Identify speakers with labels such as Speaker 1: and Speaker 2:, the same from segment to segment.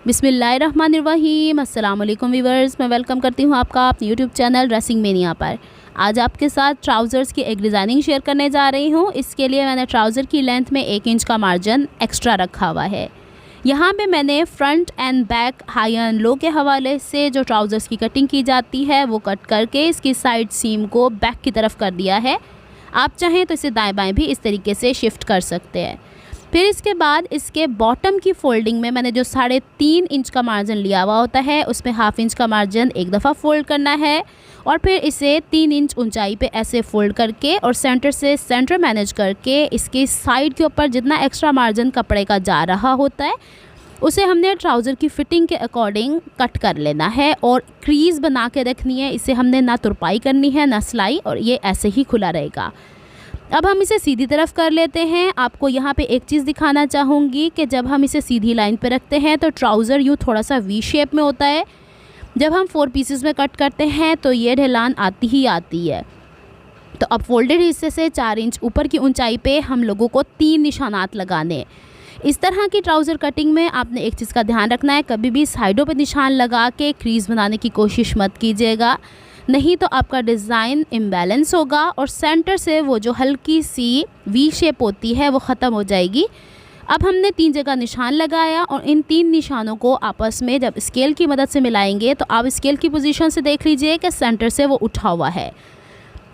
Speaker 1: बिस्मिल्लाहिर्रहमानिर्रहीम। अस्सलाम वालेकुम व्यूअर्स, मैं वेलकम करती हूँ आपका अपने यूट्यूब चैनल ड्रेसिंग मेनिया पर। आज आपके साथ ट्राउज़र्स की एक डिज़ाइनिंग शेयर करने जा रही हूँ। इसके लिए मैंने ट्राउज़र की लेंथ में 1 इंच का मार्जिन एक्स्ट्रा रखा हुआ है। यहाँ पे मैंने front end back high and low के हवाले से जो ट्राउज़र्स की कटिंग की जाती है वो कट करके इसकी साइड सीम को बैक की तरफ कर दिया है। आप चाहें तो इसे दाएँ बाएँ भी इस तरीके से शिफ्ट कर सकते हैं। फिर इसके बाद इसके बॉटम की फोल्डिंग में मैंने जो 3.5 इंच का मार्जिन लिया हुआ होता है उसमें 1/2 इंच का मार्जिन एक दफ़ा फ़ोल्ड करना है और फिर इसे 3 इंच ऊंचाई पे ऐसे फ़ोल्ड करके और सेंटर से सेंटर मैनेज करके इसके साइड के ऊपर जितना एक्स्ट्रा मार्जिन कपड़े का जा रहा होता है उसे हमने ट्राउज़र की फ़िटिंग के अकॉर्डिंग कट कर लेना है और क्रीज़ बना के रखनी है। इसे हमने ना तुरपाई करनी है ना सिलाई, और ये ऐसे ही खुला रहेगा। अब हम इसे सीधी तरफ कर लेते हैं। आपको यहाँ पे एक चीज़ दिखाना चाहूँगी कि जब हम इसे सीधी लाइन पे रखते हैं तो ट्राउज़र यूँ थोड़ा सा वी शेप में होता है। जब हम 4 पीसेस में कट करते हैं तो ये ढलान आती ही आती है। तो अब फोल्डेड हिस्से से 4 इंच ऊपर की ऊंचाई पे हम लोगों को 3 निशानात लगाने। इस तरह की ट्राउज़र कटिंग में आपने एक चीज़ का ध्यान रखना है, कभी भी साइडों पे निशान लगा के क्रीज़ बनाने की कोशिश मत कीजिएगा, नहीं तो आपका डिज़ाइन इम्बैलेंस होगा और सेंटर से वो जो हल्की सी वी शेप होती है वो ख़त्म हो जाएगी। अब हमने 3 जगह निशान लगाया और इन 3 निशानों को आपस में जब स्केल की मदद से मिलाएंगे तो आप स्केल की पोजीशन से देख लीजिए कि सेंटर से वो उठा हुआ है।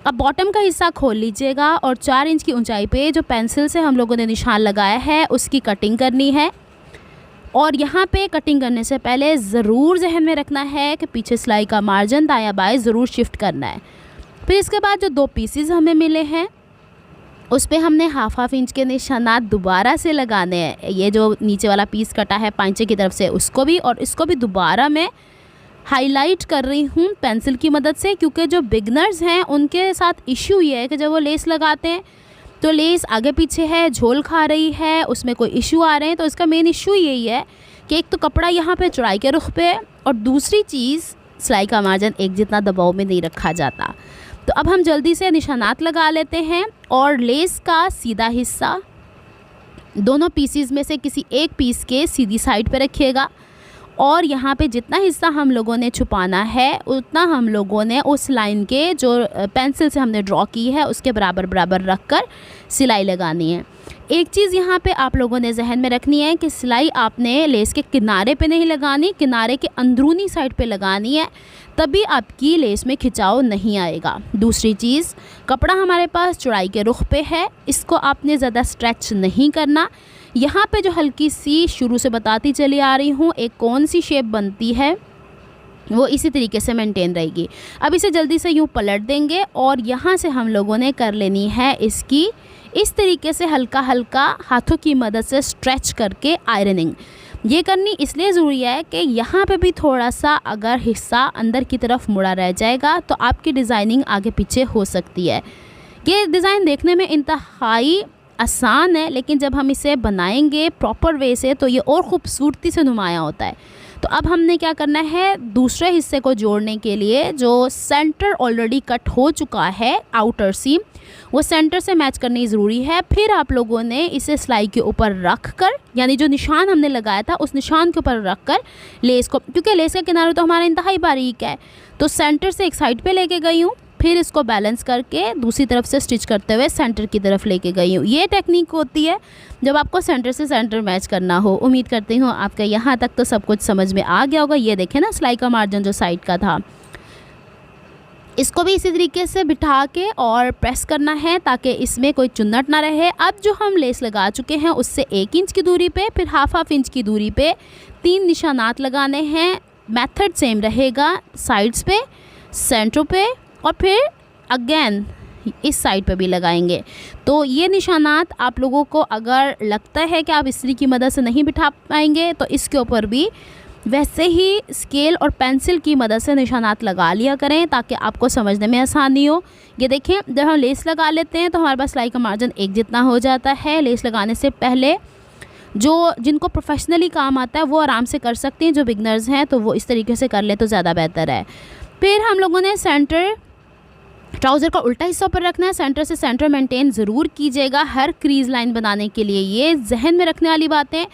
Speaker 1: अब बॉटम का हिस्सा खोल लीजिएगा और 4 इंच की ऊंचाई पे जो पेंसिल से हम लोगों ने निशान लगाया है उसकी कटिंग करनी है। और यहाँ पे कटिंग करने से पहले ज़रूर जहन में रखना है कि पीछे सिलाई का मार्जिन दायां बाएं ज़रूर शिफ्ट करना है। फिर इसके बाद जो 2 पीसेस हमें मिले हैं उस पे हमने 1/2 इंच के निशानात दोबारा से लगाने हैं। ये जो नीचे वाला पीस कटा है पांचे की तरफ से उसको भी, और इसको भी दोबारा मैं हाईलाइट कर रही हूँ पेंसिल की मदद से, क्योंकि जो बिगनर्स हैं उनके साथ इशू ये है कि जब वो लेस लगाते हैं तो लेस आगे पीछे है, झोल खा रही है, उसमें कोई इशू आ रहे हैं। तो इसका मेन इशू यही है कि एक तो कपड़ा यहाँ पे चौड़ाई के रुख पे है और दूसरी चीज़ सिलाई का मार्जिन एक जितना दबाव में नहीं रखा जाता। तो अब हम जल्दी से निशानात लगा लेते हैं और लेस का सीधा हिस्सा दोनों पीसीज में से किसी एक पीस के सीधी साइड पे रखिएगा और यहाँ पे जितना हिस्सा हम लोगों ने छुपाना है उतना हम लोगों ने उस लाइन के जो पेंसिल से हमने ड्रॉ की है उसके बराबर बराबर रख कर सिलाई लगानी है। एक चीज़ यहाँ पे आप लोगों ने जहन में रखनी है कि सिलाई आपने लेस के किनारे पे नहीं लगानी, किनारे के अंदरूनी साइड पे लगानी है, तभी आपकी लेस में खिंचाव नहीं आएगा। दूसरी चीज़, कपड़ा हमारे पास चौड़ाई के रुख पे है, इसको आपने ज़्यादा स्ट्रेच नहीं करना। यहाँ पे जो हल्की सी शुरू से बताती चली आ रही हूँ एक कौन सी शेप बनती है वो इसी तरीके से मेंटेन रहेगी। अब इसे जल्दी से यूँ पलट देंगे और यहाँ से हम लोगों ने कर लेनी है इसकी इस तरीके से हल्का हल्का हाथों की मदद से स्ट्रेच करके आयरनिंग। ये करनी इसलिए ज़रूरी है कि यहाँ पे भी थोड़ा सा अगर हिस्सा अंदर की तरफ मुड़ा रह जाएगा तो आपकी डिज़ाइनिंग आगे पीछे हो सकती है। ये डिज़ाइन देखने में इंतहाई आसान है, लेकिन जब हम इसे बनाएंगे प्रॉपर वे से तो ये और ख़ूबसूरती से नुमाया होता है। तो अब हमने क्या करना है, दूसरे हिस्से को जोड़ने के लिए जो सेंटर ऑलरेडी कट हो चुका है आउटर सीम वो सेंटर से मैच करनी ज़रूरी है। फिर आप लोगों ने इसे सिलाई के ऊपर रख कर, यानी जो निशान हमने लगाया था उस निशान के ऊपर रख कर लेस को, क्योंकि लेस का किनारा तो हमारा इंतहाई बारीक है, तो सेंटर से एक साइड पे लेके गई हूँ, फिर इसको बैलेंस करके दूसरी तरफ से स्टिच करते हुए सेंटर की तरफ लेके गई हूँ। ये टेक्निक होती है जब आपको सेंटर से सेंटर मैच करना हो। उम्मीद करती हूँ आपका यहाँ तक तो सब कुछ समझ में आ गया होगा। ये देखें ना, सिलाई का मार्जिन जो साइड का था इसको भी इसी तरीके से बिठा के और प्रेस करना है ताकि इसमें कोई चुन्नट ना रहे। अब जो हम लेस लगा चुके हैं उससे 1 इंच की दूरी पे, फिर 1/2 इंच की दूरी पे 3 निशानात लगाने हैं। मेथड सेम रहेगा, साइड्स पे, सेंटर पे और फिर अगेन इस साइड पे भी लगाएंगे। तो ये निशानात आप लोगों को अगर लगता है कि आप इस्त्री की मदद से नहीं बिठा पाएंगे तो इसके ऊपर भी वैसे ही स्केल और पेंसिल की मदद से निशानात लगा लिया करें ताकि आपको समझने में आसानी हो। ये देखें, जब हम लेस लगा लेते हैं तो हमारे पास सिलाई का मार्जिन एक जितना हो जाता है। लेस लगाने से पहले जो जिनको प्रोफेशनली काम आता है वो आराम से कर सकते हैं, जो बिगनर्स हैं तो वो इस तरीके से कर ले तो ज़्यादा बेहतर है। फिर हम लोगों ने सेंटर ट्राउज़र का उल्टा हिस्सा पर रखना है। सेंटर से सेंटर मेंटेन ज़रूर कीजिएगा हर क्रीज़ लाइन बनाने के लिए, ये जहन में रखने वाली बात है।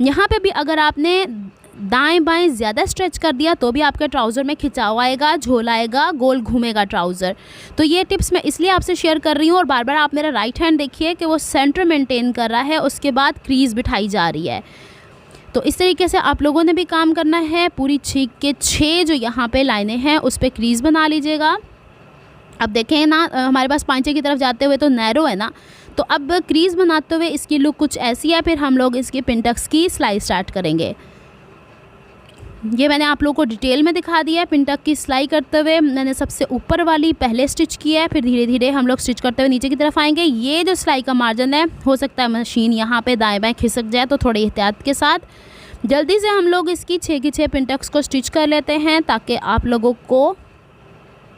Speaker 1: यहाँ पे भी अगर आपने दाएं बाएं ज़्यादा स्ट्रेच कर दिया तो भी आपके ट्राउज़र में खिंचाव आएगा, झोल आएगा, गोल घूमेगा ट्राउज़र। तो ये टिप्स मैं इसलिए आपसे शेयर कर रही हूँ। और बार बार आप मेरा राइट हैंड देखिए कि वो सेंटर मेंटेन कर रहा है, उसके बाद क्रीज़ बिठाई जा रही है। तो इस तरीके से आप लोगों ने भी काम करना है। पूरी छींक के 6 जो यहाँ पे लाइनें हैं उस पर क्रीज़ बना लीजिएगा। अब देखें ना, हमारे पास पांचे की तरफ जाते हुए तो नैरो है ना, तो अब क्रीज़ बनाते हुए इसकी लुक कुछ ऐसी है। फिर हम लोग इसकी पिनटक्स की सिलाई स्टार्ट करेंगे। ये मैंने आप लोगों को डिटेल में दिखा दिया है। पिनटक की सिलाई करते हुए मैंने सबसे ऊपर वाली पहले स्टिच किया है, फिर धीरे धीरे हम लोग स्टिच करते हुए नीचे की तरफ आएंगे। ये जो सिलाई का मार्जिन है, हो सकता है मशीन यहाँ पे दाएं बाएं खिसक जाए, तो थोड़ी एहतियात के साथ जल्दी से हम लोग इसकी 6 की 6 पिनटक्स को स्टिच कर लेते हैं ताकि आप लोगों को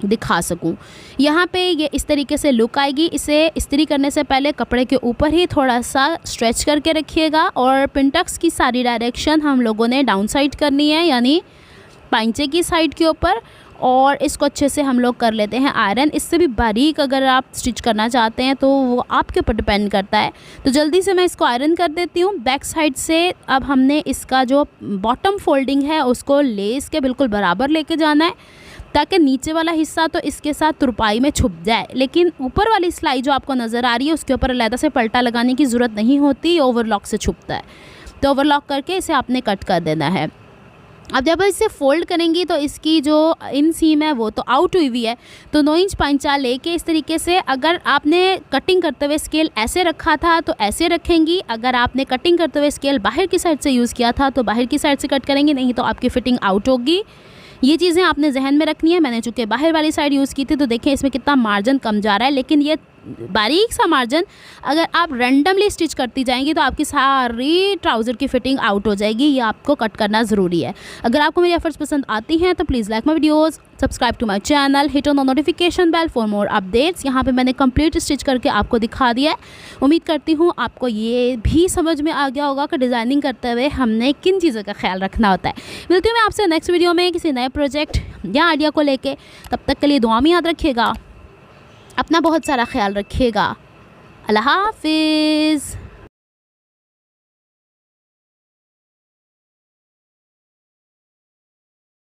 Speaker 1: दिखा सकूं। यहाँ पे ये इस तरीके से लुक आएगी। इसे इस्त्री करने से पहले कपड़े के ऊपर ही थोड़ा सा स्ट्रेच करके रखिएगा। और पिनटक्स की सारी डायरेक्शन हम लोगों ने डाउन साइड करनी है, यानी पांचे की साइड के ऊपर। और इसको अच्छे से हम लोग कर लेते हैं आयरन। इससे भी बारीक अगर आप स्टिच करना चाहते हैं तो वो आपके ऊपर डिपेंड करता है। तो जल्दी से मैं इसको आयरन कर देती हूँ। बैक साइड से अब हमने इसका जो बॉटम फोल्डिंग है उसको लेस के बिल्कुल बराबर लेके जाना है ताकि नीचे वाला हिस्सा तो इसके साथ तुरपाई में छुप जाए, लेकिन ऊपर वाली सिलाई जो आपको नज़र आ रही है उसके ऊपर अलग से पलटा लगाने की ज़रूरत नहीं होती, ओवरलॉक से छुपता है। तो ओवरलॉक करके इसे आपने कट कर देना है। अब जब इसे फोल्ड करेंगी तो इसकी जो इन सीम है वो तो आउट हुई हुई है, तो 9 इंच पांचा लेके इस तरीके से, अगर आपने कटिंग करते हुए स्केल ऐसे रखा था तो ऐसे रखेंगी। अगर आपने कटिंग करते हुए स्केल बाहर की साइड से यूज़ किया था तो बाहर की साइड से कट करेंगे, नहीं तो आपकी फ़िटिंग आउट होगी। ये चीज़ें आपने जहन में रखनी है। मैंने चूँकि बाहर वाली साइड यूज़ की थी तो देखें इसमें कितना मार्जिन कम जा रहा है, लेकिन ये बारीक सा मार्जिन अगर आप रैंडमली स्टिच करती जाएंगी तो आपकी सारी ट्राउज़र की फ़िटिंग आउट हो जाएगी। ये आपको कट करना ज़रूरी है। अगर आपको मेरी एफर्ट्स पसंद आती हैं तो please like my videos, subscribe to my channel, hit on the notification bell for more updates. यहाँ पे मैंने कंप्लीट स्टिच करके आपको दिखा दिया है। उम्मीद करती हूँ आपको ये भी समझ में आ गया होगा कि डिज़ाइनिंग करते हुए हमने किन चीज़ों का ख्याल रखना होता है। मिलती हूँ मैं आपसे नेक्स्ट वीडियो में किसी नए प्रोजेक्ट या आइडिया को लेके। तब तक के लिए दुआ में याद रखिएगा, अपना बहुत सारा ख्याल रखिएगा। अल्लाह हाफिज़।